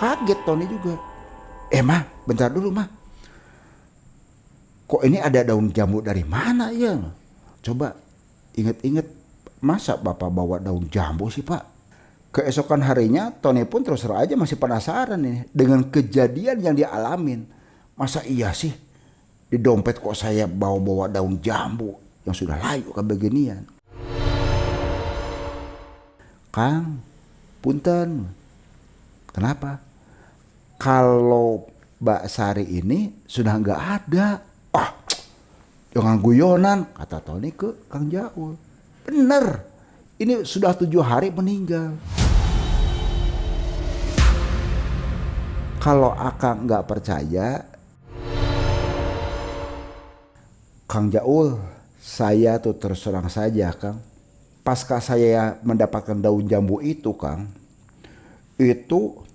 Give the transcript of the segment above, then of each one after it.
Kaget Tony juga. Mah, bentar dulu mah. Kok ini ada daun jambu dari mana ya? Coba inget-inget, masa Bapak bawa daun jambu sih Pak? Keesokan harinya Tony pun terus terang aja masih penasaran nih dengan kejadian yang dia alamin. Masa iya sih di dompet kok saya bawa-bawa daun jambu yang sudah layu ke beginian? Kang, punten. Kenapa? Kalau Mbak Sari ini sudah nggak ada. Jangan guyonan, kata Tony ke Kang Jaul. Bener, ini sudah 7 hari meninggal. Kalau Akang nggak percaya, Kang Jaul, saya tuh terus terang saja Kang. Pasca saya mendapatkan daun jambu itu Kang, itu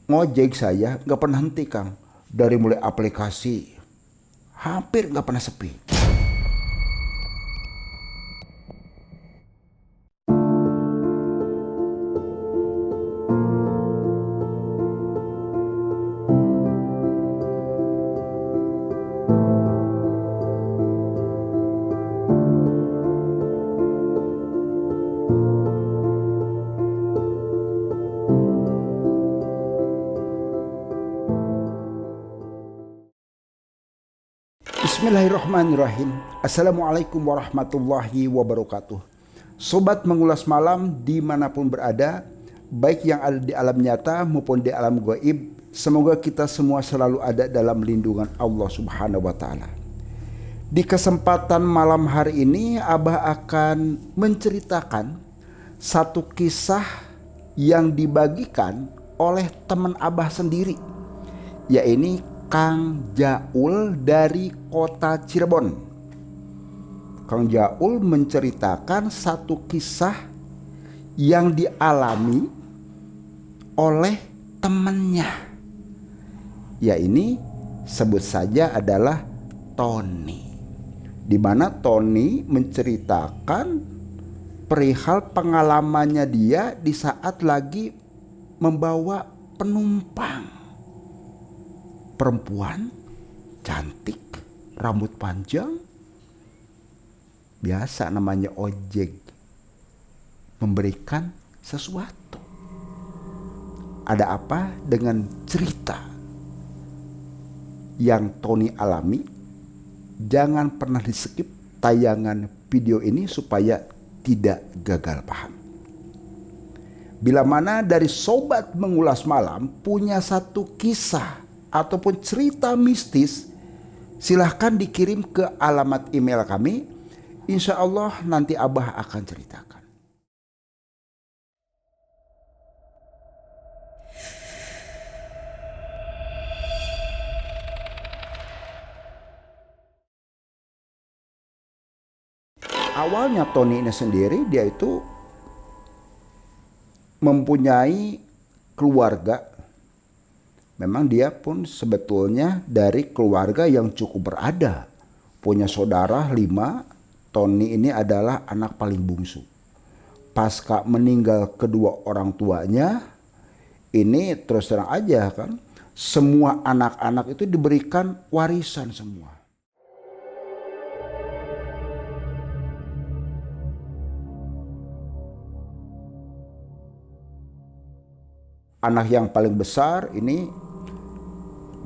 ngojek saya nggak pernah henti Kang. Dari mulai aplikasi hampir nggak pernah sepi. Bismillahirrahmanirrahim. Assalamualaikum warahmatullahi wabarakatuh. Sobat mengulas malam dimanapun berada, baik yang ada di alam nyata maupun di alam gaib, semoga kita semua selalu ada dalam lindungan Allah Subhanahu wa Ta'ala. Di kesempatan malam hari ini, Abah akan menceritakan satu kisah yang dibagikan oleh teman Abah sendiri, yaitu Kang Jaul dari kota Cirebon. Kang Jaul menceritakan satu kisah yang dialami oleh temannya. Ya ini sebut saja adalah Tony. Di mana Tony menceritakan perihal pengalamannya dia di saat lagi membawa penumpang. Perempuan cantik, rambut panjang, biasa namanya ojek, memberikan sesuatu. Ada apa dengan cerita yang Tony alami? Jangan pernah di skip tayangan video ini supaya tidak gagal paham. Bila mana dari sobat mengulas malam punya satu kisah ataupun cerita mistis, silahkan dikirim ke alamat email kami. Insya Allah nanti Abah akan ceritakan. Awalnya Tony ini sendiri dia itu mempunyai keluarga. Memang dia pun sebetulnya dari keluarga yang cukup berada. Punya saudara 5, Tony ini adalah anak paling bungsu. Pasca meninggal kedua orang tuanya, ini terus terang aja kan, semua anak-anak itu diberikan warisan semua. Anak yang paling besar ini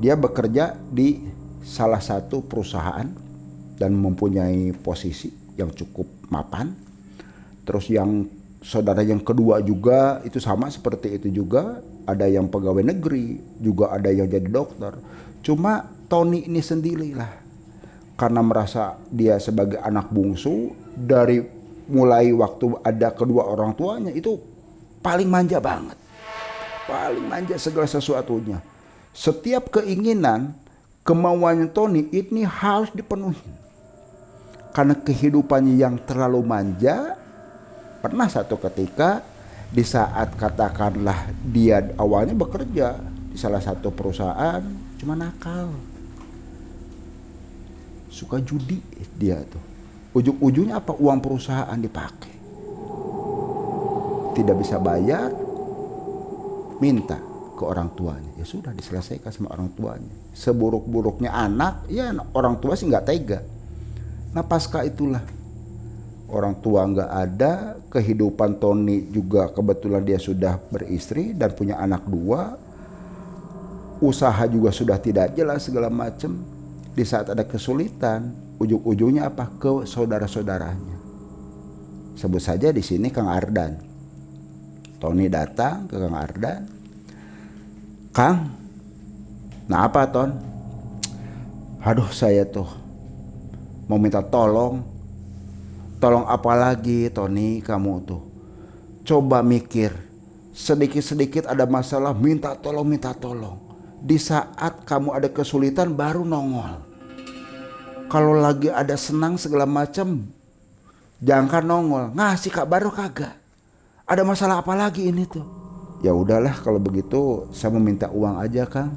dia bekerja di salah satu perusahaan dan mempunyai posisi yang cukup mapan. Terus yang saudara yang kedua juga itu sama seperti itu juga. Ada yang pegawai negeri, juga ada yang jadi dokter. Cuma Tony ini sendirilah. Karena merasa dia sebagai anak bungsu, dari mulai waktu ada kedua orang tuanya itu paling manja banget. Paling manja segala sesuatunya. Setiap keinginan, kemauannya Tony ini harus dipenuhi. Karena kehidupannya yang terlalu manja, pernah satu ketika di saat katakanlah dia awalnya bekerja di salah satu perusahaan, cuma nakal. Suka judi dia tuh. Ujung-ujungnya apa? Uang perusahaan dipakai. Tidak bisa bayar, minta ke orang tuanya. Ya sudah, diselesaikan sama orang tuanya. Seburuk-buruknya anak, ya orang tua sih nggak tega. Nah pasca itulah orang tua nggak ada, kehidupan Tony juga kebetulan dia sudah beristri dan punya anak 2, usaha juga sudah tidak jelas segala macam. Di saat ada kesulitan, ujung-ujungnya apa? Ke saudara-saudaranya. Sebut saja di sini Kang Ardan. Tony datang ke Kang Ardan. Kang, nah apa Ton? Aduh saya tuh mau minta tolong. Tolong apa lagi Tony, kamu tuh coba mikir, sedikit-sedikit ada masalah minta tolong, minta tolong. Di saat kamu ada kesulitan baru nongol. Kalau lagi ada senang segala macam jangan nongol, ngasih kabar kagak. Ada masalah apa lagi ini tuh? Ya udahlah kalau begitu saya mau minta uang aja Kang.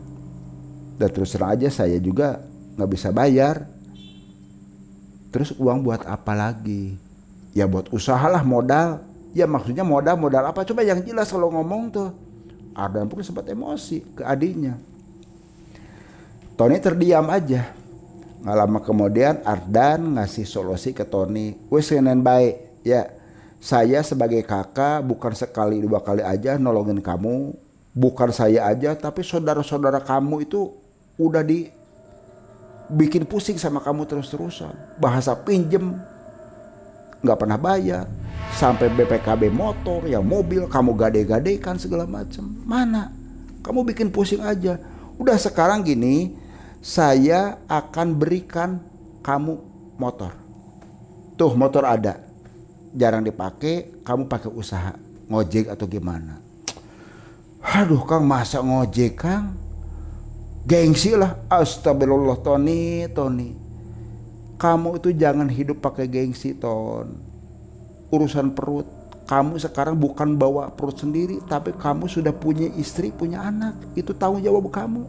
Dan terus terang aja saya juga nggak bisa bayar. Terus uang buat apa lagi? Ya buat usahalah, modal. Ya maksudnya modal apa? Coba yang jelas kalau ngomong tuh. Ardan pun sempat emosi ke adiknya. Tony terdiam aja. Nggak lama kemudian Ardan ngasih solusi ke Tony. Wes senen baik. Ya saya sebagai kakak bukan sekali 2 kali aja nolongin kamu. Bukan saya aja tapi saudara-saudara kamu itu udah bikin pusing sama kamu terus-terusan. Bahasa pinjem nggak pernah bayar, sampai BPKB motor ya mobil kamu gade-gadekan segala macam. Mana kamu bikin pusing aja. Udah sekarang gini, saya akan berikan kamu motor. Tuh motor ada, jarang dipakai, kamu pakai usaha ngojek atau gimana. Aduh Kang, masa ngojek Kang? Gengsi lah. Astagfirullah Tony. Kamu itu jangan hidup pakai gengsi Ton. Urusan perut. Kamu sekarang bukan bawa perut sendiri, tapi kamu sudah punya istri, punya anak. Itu tanggung jawab kamu.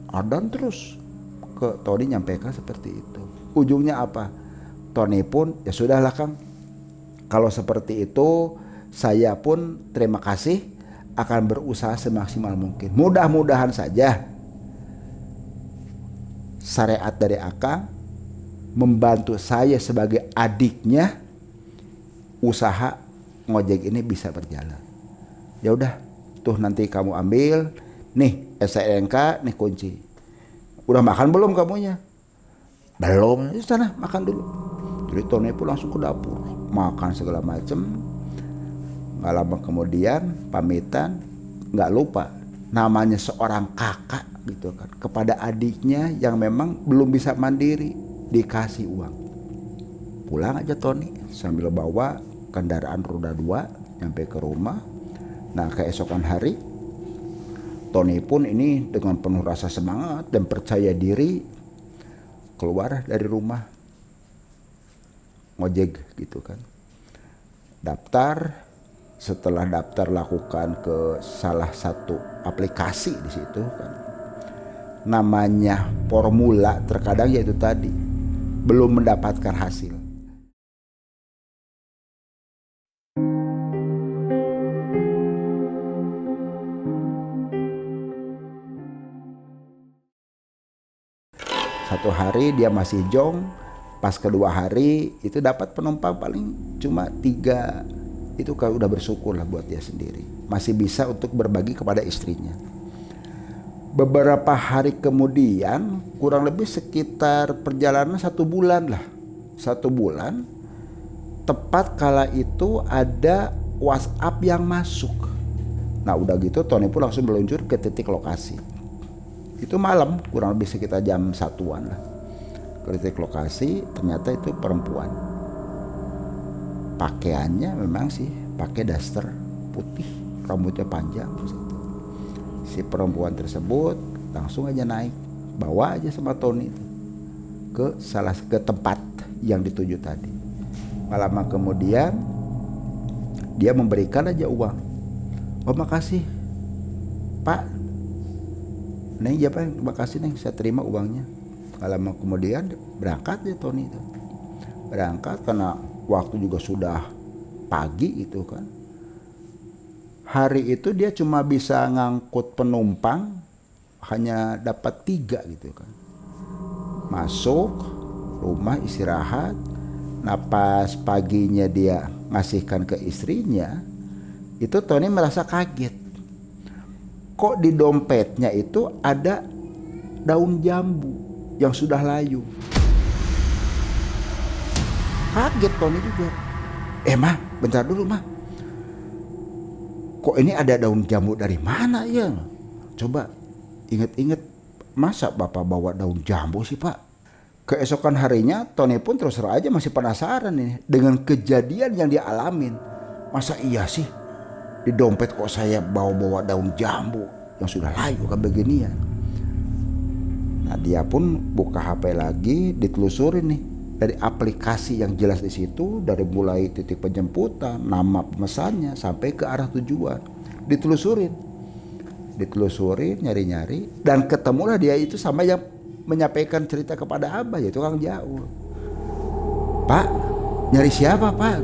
Ardan terus ke Tony nyampaikan seperti itu. Ujungnya apa? Tony pun ya sudahlah Kang. Kalau seperti itu saya pun terima kasih, akan berusaha semaksimal mungkin. Mudah-mudahan saja syariat dari Akang membantu saya sebagai adiknya, usaha ngojek ini bisa berjalan. Ya udah, tuh nanti kamu ambil nih SNK, nih kunci. Udah makan belum kamunya? Belum. Sana makan dulu. Jadi Tony pun langsung ke dapur makan segala macem. Nggak lama kemudian pamitan, nggak lupa namanya seorang kakak gitu kan, kepada adiknya yang memang belum bisa mandiri, dikasih uang. Pulang aja Tony sambil bawa kendaraan roda 2 nyampe ke rumah. Nah keesokan hari Tony pun ini dengan penuh rasa semangat dan percaya diri keluar dari rumah ngojek gitu kan. Daftar. Setelah daftar lakukan ke salah satu aplikasi di situ kan, namanya formula, terkadang yaitu tadi belum mendapatkan hasil. Satu hari dia masih jong, pas kedua hari itu dapat penumpang paling cuma 3. Itu kalau udah bersyukur lah buat dia sendiri. Masih bisa untuk berbagi kepada istrinya. Beberapa hari kemudian, kurang lebih sekitar perjalanan 1 bulan lah. 1 bulan, tepat kala itu ada WhatsApp yang masuk. Nah udah gitu Tony pun langsung meluncur ke titik lokasi. Itu malam, kurang lebih sekitar jam 1-an lah. Ke titik lokasi, ternyata itu perempuan. Pakaiannya memang sih pakai daster putih, rambutnya panjang. Si perempuan tersebut langsung aja naik, bawa aja sama Tony ke tempat yang dituju tadi. Lama kemudian dia memberikan aja uang. Oh makasih Pak, Neng ya Pak, terima kasih Neng, saya terima uangnya. Lama kemudian berangkat ya Tony itu. Berangkat karena waktu juga sudah pagi itu kan. hari itu dia cuma bisa ngangkut penumpang hanya dapat 3 gitu kan. Masuk rumah istirahat, pas paginya dia ngasihkan ke istrinya, itu Tony merasa kaget. Kok di dompetnya itu ada daun jambu yang sudah layu. Kaget Tony juga. Mah, bentar dulu mah. Kok ini ada daun jambu dari mana ya? Coba inget-inget, masa bapak bawa daun jambu sih pak? Keesokan harinya Tony pun terus terang aja masih penasaran nih dengan kejadian yang dia alamin. Masa iya sih di dompet kok saya bawa-bawa daun jambu yang sudah layu kan beginian. Nah dia pun buka HP lagi, ditelusurin nih dari aplikasi yang jelas di situ, dari mulai titik penjemputan, nama pemesannya sampai ke arah tujuan. Ditelusurin, nyari-nyari, dan ketemulah dia itu sama yang menyampaikan cerita kepada Abah, yaitu Kang Jaul. Pak, nyari siapa pak?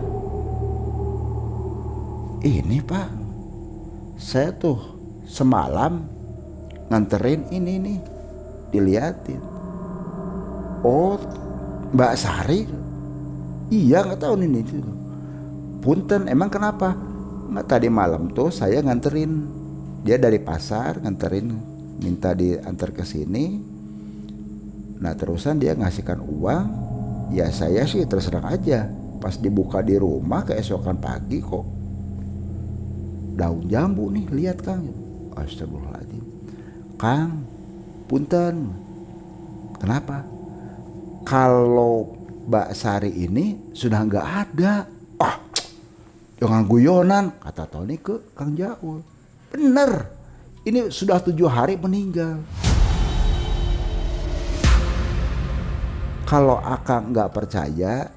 Ini pak, saya tuh semalam nganterin ini nih, diliatin. Oh, Mbak Sari? Iya, nggak tahu ini. Punten, emang kenapa? Nggak, tadi malam tuh saya nganterin dia dari pasar, nganterin, minta diantar ke sini. Nah terusan dia ngasihkan uang. Ya saya sih terserah aja. Pas dibuka di rumah keesokan pagi kok daun jambu nih, lihat Kang. Astagfirullahaladzim. Kang, punten. Kenapa? Kalau Mbak Sari ini sudah nggak ada. Jangan guyonan, kata Tony ke Kang Jaul. Bener, ini sudah 7 hari meninggal. Kalau Akang nggak percaya,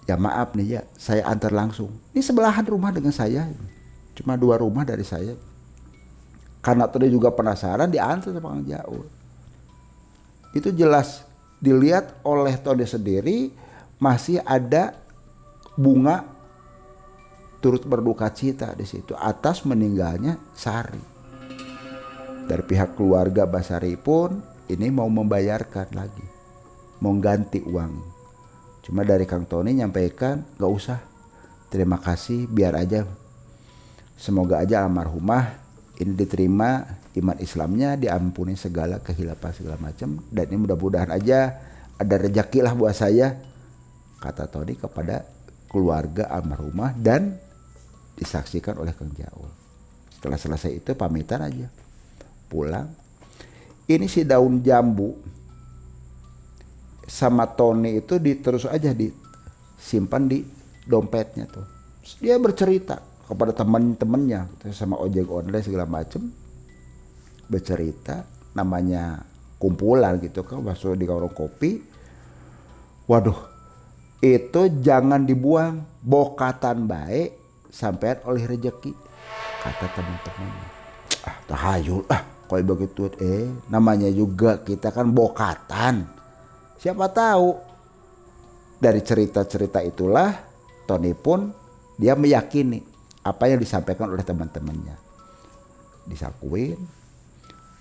ya maaf nih ya, saya antar langsung. Ini sebelahan rumah dengan saya, cuma 2 rumah dari saya. Karena Tony juga penasaran, diantar sama Kang Jaul. Itu jelas dilihat oleh Tony sendiri, masih ada bunga turut berduka cita di situ atas meninggalnya Sari. Dari pihak keluarga Basari pun ini mau membayarkan lagi, mau ganti uang. Cuma dari Kang Tony nyampaikan, gak usah, terima kasih, biar aja. Semoga aja almarhumah ini diterima iman Islamnya, diampuni segala kehilapan segala macam, dan ini mudah-mudahan aja ada rezeki lah buat saya, kata Tony kepada keluarga almarhumah, dan disaksikan oleh Kang Jaul. Setelah selesai itu pamitan aja, pulang. Ini si daun jambu sama Tony itu terus aja disimpan di dompetnya tuh. Dia bercerita kepada teman-temannya sama ojek online segala macem, bercerita, namanya kumpulan gitu kan, masuk di warung kopi. Waduh, itu jangan dibuang, bokatan baik sampean oleh rejeki, kata teman-temannya. Tahayul koi begitu, namanya juga kita kan bokatan, siapa tahu. Dari cerita-cerita itulah Tony pun dia meyakini apa yang disampaikan oleh teman-temannya, disakuin.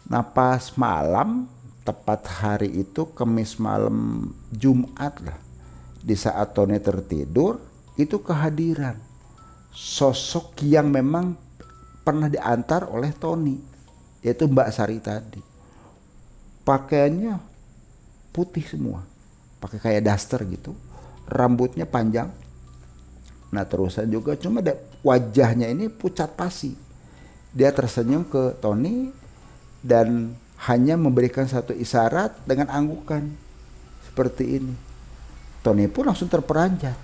Nah pas malam, tepat hari itu Kamis malam Jumat lah, di saat Tony tertidur, itu kehadiran sosok yang memang pernah diantar oleh Tony, yaitu Mbak Sari tadi. Pakaiannya putih semua, pakai kayak daster gitu, rambutnya panjang. Nah terusan juga cuma wajahnya ini pucat pasi. Dia tersenyum ke Tony dan hanya memberikan satu isyarat dengan anggukan seperti ini. Tony pun langsung terperanjat.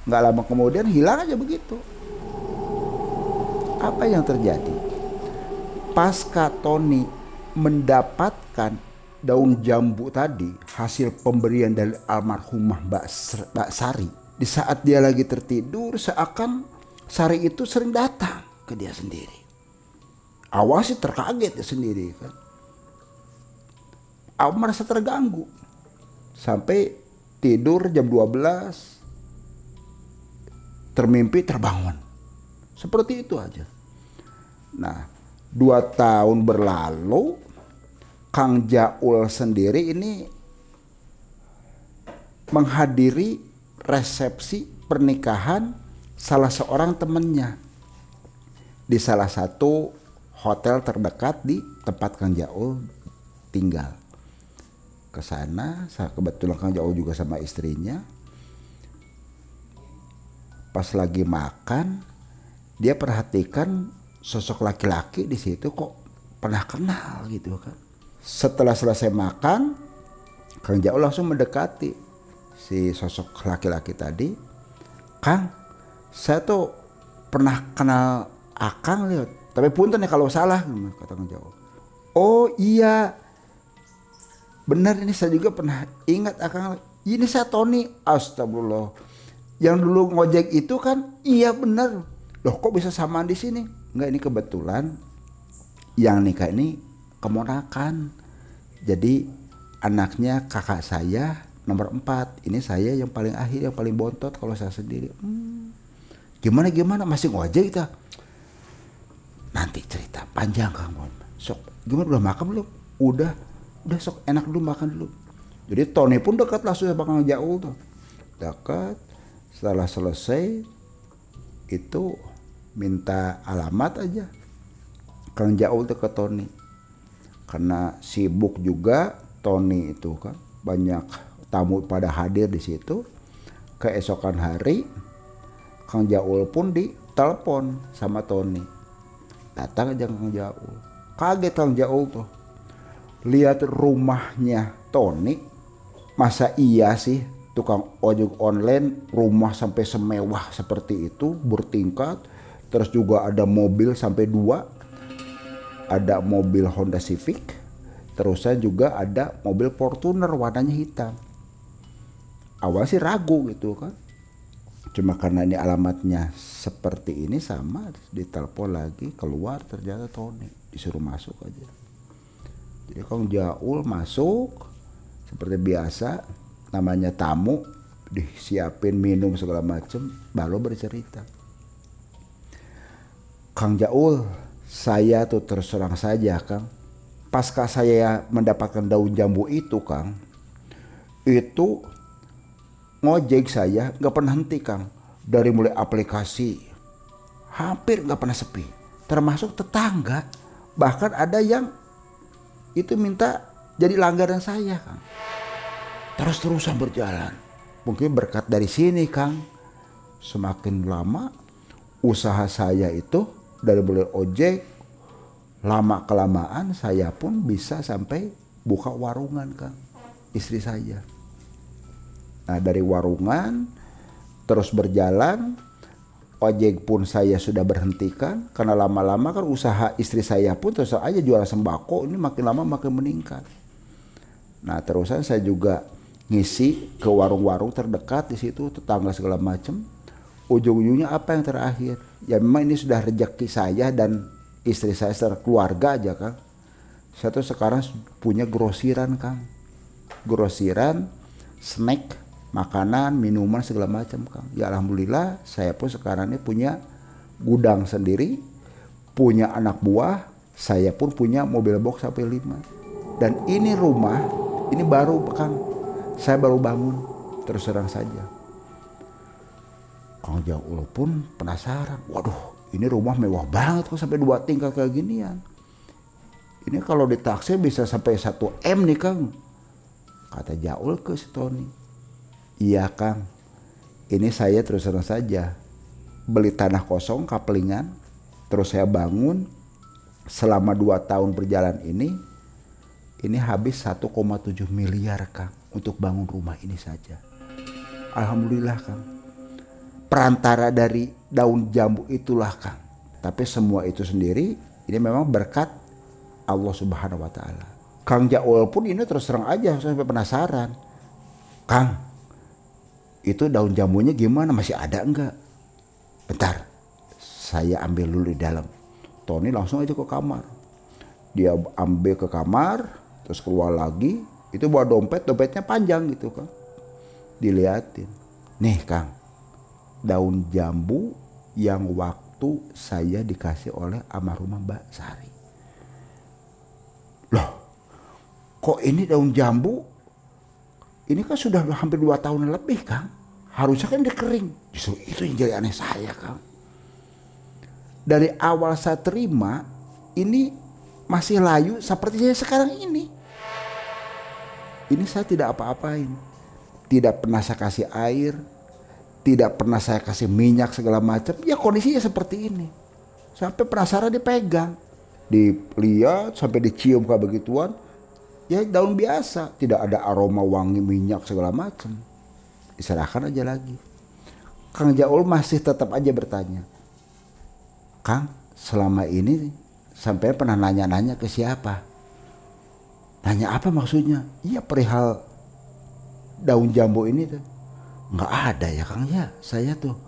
Nggak lama kemudian hilang aja begitu. Apa yang terjadi? Pasca Tony mendapatkan daun jambu tadi, hasil pemberian dari almarhumah Mbak Sari, di saat dia lagi tertidur, seakan Sari itu sering datang ke dia sendiri. Awal sih terkaget dia sendiri kan. Awal merasa terganggu. Sampai tidur jam 12, termimpi terbangun. Seperti itu aja. Nah, 2 tahun berlalu, Kang Jaul sendiri ini menghadiri resepsi pernikahan salah seorang temannya di salah satu hotel terdekat di tempat Kang Jaul tinggal. Ke sana, kebetulan Kang Jaul juga sama istrinya. Pas lagi makan, dia perhatikan sosok laki-laki di situ kok pernah kenal gitu kan. Setelah selesai makan, Kang Jaul langsung mendekati si sosok laki-laki tadi. Kang, saya tuh pernah kenal Akang lihat, tapi punten ya kalau salah, kata Kang Jaul. Oh iya, benar, ini saya juga pernah ingat Akang. Ini saya Tony. Astagfirullah. Yang dulu ngojek itu kan, iya benar. Loh kok bisa samaan di sini? Enggak, ini kebetulan yang nikah ini keponakan. Jadi anaknya kakak saya nomor 4. Ini saya yang paling akhir, yang paling bontot kalau saya sendiri. Gimana masih ngojek kita? Nanti cerita panjang Kang. Sok, gimana udah makan belum? Udah sok, enak dulu makan dulu. Jadi Tony pun dekat langsung sama Kang Jaul tuh. Dekat. Setelah selesai itu minta alamat aja Kang Jaul tuh ke Tony. Karena sibuk juga Tony itu kan, banyak tamu pada hadir di situ. Keesokan hari Kang Jaul pun ditelepon sama Tony. Datang aja Kang Jaul. Kaget Kang Jaul tuh. Lihat rumahnya Tony. Masa iya sih tukang ojek online rumah sampai semewah seperti itu, bertingkat. Terus juga ada mobil sampai 2. Ada mobil Honda Civic. Terusnya juga ada mobil Fortuner warnanya hitam. Awal sih ragu gitu kan. Cuma karena ini alamatnya seperti ini, sama ditelepon lagi, keluar ternyata Tony. Disuruh masuk aja. Jadi Kang Jaul masuk seperti biasa. Namanya tamu, disiapin minum segala macem, baru bercerita. Kang Jaul, saya tuh terus terang saja Kang, pasca saya mendapatkan daun jambu itu Kang, itu ngojek saya gak pernah henti Kang. Dari mulai aplikasi hampir gak pernah sepi, termasuk tetangga. Bahkan ada yang itu minta jadi langganan saya Kang. Terus-terusan berjalan. Mungkin berkat dari sini Kang, semakin lama usaha saya itu dari mulai ojek, lama kelamaan saya pun bisa sampai buka warungan Kang, istri saya. Nah dari warungan terus berjalan, ojek pun saya sudah berhentikan karena lama-lama kan usaha istri saya pun terus aja jualan sembako ini makin lama makin meningkat. Nah terusan saya juga ngisi ke warung-warung terdekat di situ, tetangga segala macam. Ujung-ujungnya apa yang terakhir? Ya memang ini sudah rezeki saya dan istri saya secara keluarga aja Kang. Saya tuh sekarang punya grosiran Kang. Grosiran, snack, makanan, minuman segala macam Kang. Ya alhamdulillah saya pun sekarang ini punya gudang sendiri, punya anak buah, saya pun punya mobil box sampai 5. Dan ini rumah, ini baru Kang. Saya baru bangun, terus terang saja. Kang Jaul pun penasaran. Waduh, ini rumah mewah banget kok sampai 2 tingkat kayak ginian. Ini kalau ditaksir bisa sampai 1 M nih Kang. Kata Jaul ke si Tony. Iya Kang, ini saya terus terang saja beli tanah kosong kaplingan. Terus saya bangun. Selama 2 tahun berjalan ini habis 1,7 miliar Kang untuk bangun rumah ini saja. Alhamdulillah Kang. Perantara dari daun jambu itulah Kang. Tapi semua itu sendiri ini memang berkat Allah Subhanahu wa taala. Kang Jaul pun ini terus terang aja sampai penasaran. Kang, itu daun jambunya gimana? Masih ada enggak? Bentar, saya ambil dulu di dalam. Tony langsung aja ke kamar. Dia ambil ke kamar, terus keluar lagi. Itu bawa dompetnya panjang gitu Kang. Diliatin. Nih Kang, daun jambu yang waktu waktu saya dikasih oleh almarhumah Mbak Sari. Loh, kok ini daun jambu? Ini kan sudah hampir 2 tahun lebih, Kang. Harusnya kan dia kering. Justru itu yang jadi aneh saya, Kang. Dari awal saya terima, ini masih layu seperti saya sekarang ini. Ini saya tidak apa-apain. Tidak pernah saya kasih air. Tidak pernah saya kasih minyak segala macam. Ya kondisinya seperti ini. Sampai penasaran dipegang. Dilihat sampai dicium kayak begituan. Ya daun biasa. Tidak ada aroma wangi minyak segala macam. Diserahkan aja lagi. Kang Jaul masih tetap aja bertanya. Kang, selama ini sampai pernah nanya-nanya ke siapa? Nanya apa maksudnya? Iya perihal daun jambu ini tuh. Nggak ada ya Kang ya, saya tuh.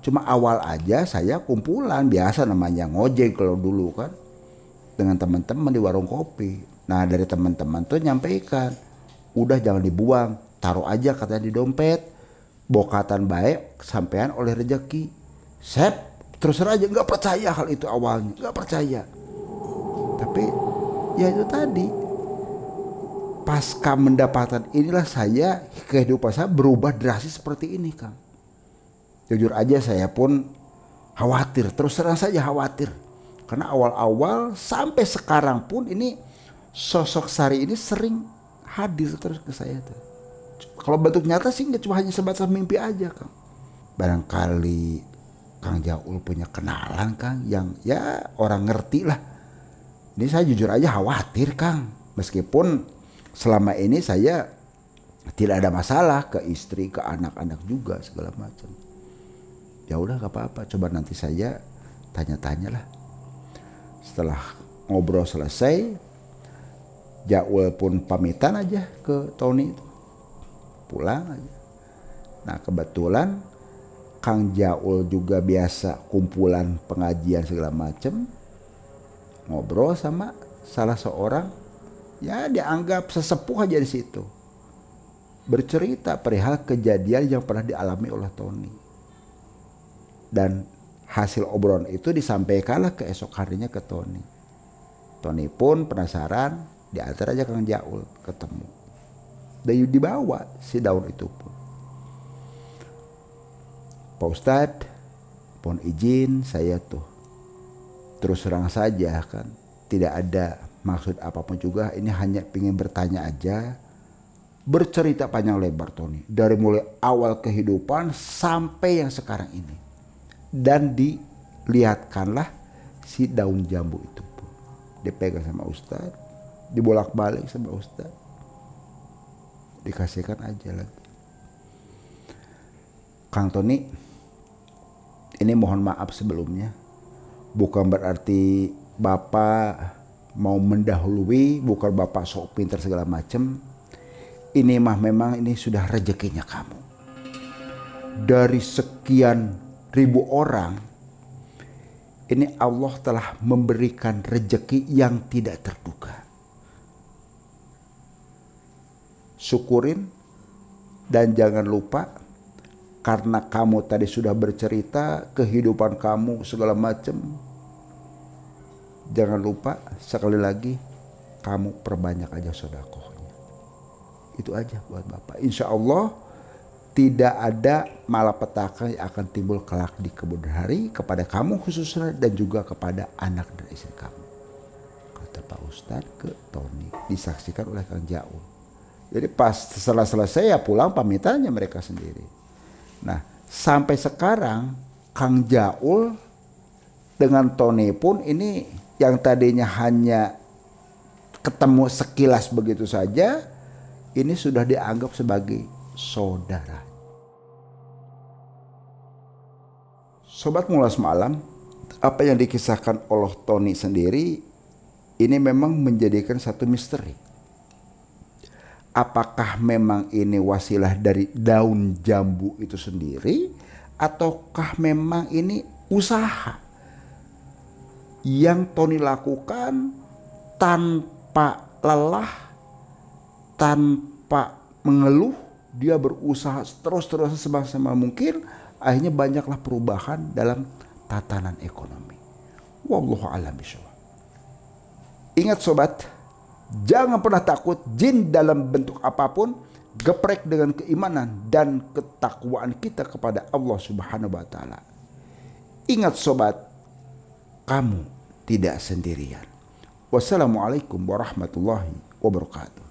Cuma awal aja saya kumpulan, biasa namanya ngojek kalau dulu kan. Dengan teman-teman di warung kopi. Nah dari teman-teman tuh nyampaikan. Udah jangan dibuang, taruh aja katanya di dompet. Bokatan baik sampean oleh rezeki. Sep, terus aja nggak percaya hal itu awalnya, nggak percaya. Tapi ya itu tadi. Pasca mendapatkan inilah saya, kehidupan saya berubah drastis seperti ini, Kang. Jujur aja saya pun khawatir, terus terang saja khawatir. Karena awal-awal sampai sekarang pun ini sosok Sari ini sering hadir terus ke saya tuh. Kalau bentuk nyata sih nggak cuma hanya sebatas mimpi aja, Kang. Barangkali Kang Jaul punya kenalan, Kang, yang ya orang ngerti lah. Ini saya jujur aja khawatir, Kang. Meskipun selama ini saya tidak ada masalah ke istri, ke anak-anak juga segala macam. Ya udah gak apa-apa, coba nanti saya tanya-tanya lah. Setelah ngobrol selesai, Jaul pun pamitan aja ke Tony, pulang aja. Nah kebetulan Kang Jaul juga biasa kumpulan pengajian segala macam, ngobrol sama salah seorang. Ya dianggap sesepuh aja di situ. Bercerita perihal kejadian yang pernah dialami oleh Tony. Dan hasil obrolan itu disampaikanlah keesok harinya ke Tony. Tony pun penasaran, diantar aja Kang Jaul ketemu. Dan dibawa si daun itu pun. Pak Ustadz, mohon izin saya tuh. Terus terang saja kan, tidak ada maksud apapun juga, ini hanya ingin bertanya aja. Bercerita panjang lebar Tony. Dari mulai awal kehidupan sampai yang sekarang ini. Dan dilihatkanlah si daun jambu itu pun. Dipegang sama Ustadz. Dibolak-balik sama Ustadz. Dikasihkan aja lagi. Kang Tony, ini mohon maaf sebelumnya. Bukan berarti Bapak mau mendahului, bukan Bapak sok pintar segala macam. Ini mah memang ini sudah rezekinya kamu. Dari sekian ribu orang, ini Allah telah memberikan rezeki yang tidak terduga. Syukurin dan jangan lupa, karena kamu tadi sudah bercerita kehidupan kamu segala macam. Jangan lupa sekali lagi kamu perbanyak aja sedekahnya. Itu aja buat Bapak. Insya Allah tidak ada malapetaka yang akan timbul kelak di kemudian hari kepada kamu khususnya dan juga kepada anak dan istri kamu. Kata Pak Ustadz ke Tony, disaksikan oleh Kang Jaul. Jadi pas setelah selesai ya pulang pamitannya mereka sendiri. Nah sampai sekarang Kang Jaul dengan Tony pun ini yang tadinya hanya ketemu sekilas begitu saja, ini sudah dianggap sebagai saudara. Sobat Ngulas Malam, apa yang dikisahkan oleh Tony sendiri, ini memang menjadikan satu misteri. Apakah memang ini wasilah dari daun jambu itu sendiri, ataukah memang ini usaha yang Tony lakukan tanpa lelah, tanpa mengeluh, dia berusaha terus-terusan semaksimal mungkin, akhirnya banyaklah perubahan dalam tatanan ekonomi. Wallahu a'lam bishawab. Ingat sobat, jangan pernah takut jin dalam bentuk apapun. Geprek dengan keimanan dan ketakwaan kita kepada Allah Subhanahu wa taala. Ingat sobat, kamu tidak sendirian. Wassalamualaikum warahmatullahi wabarakatuh.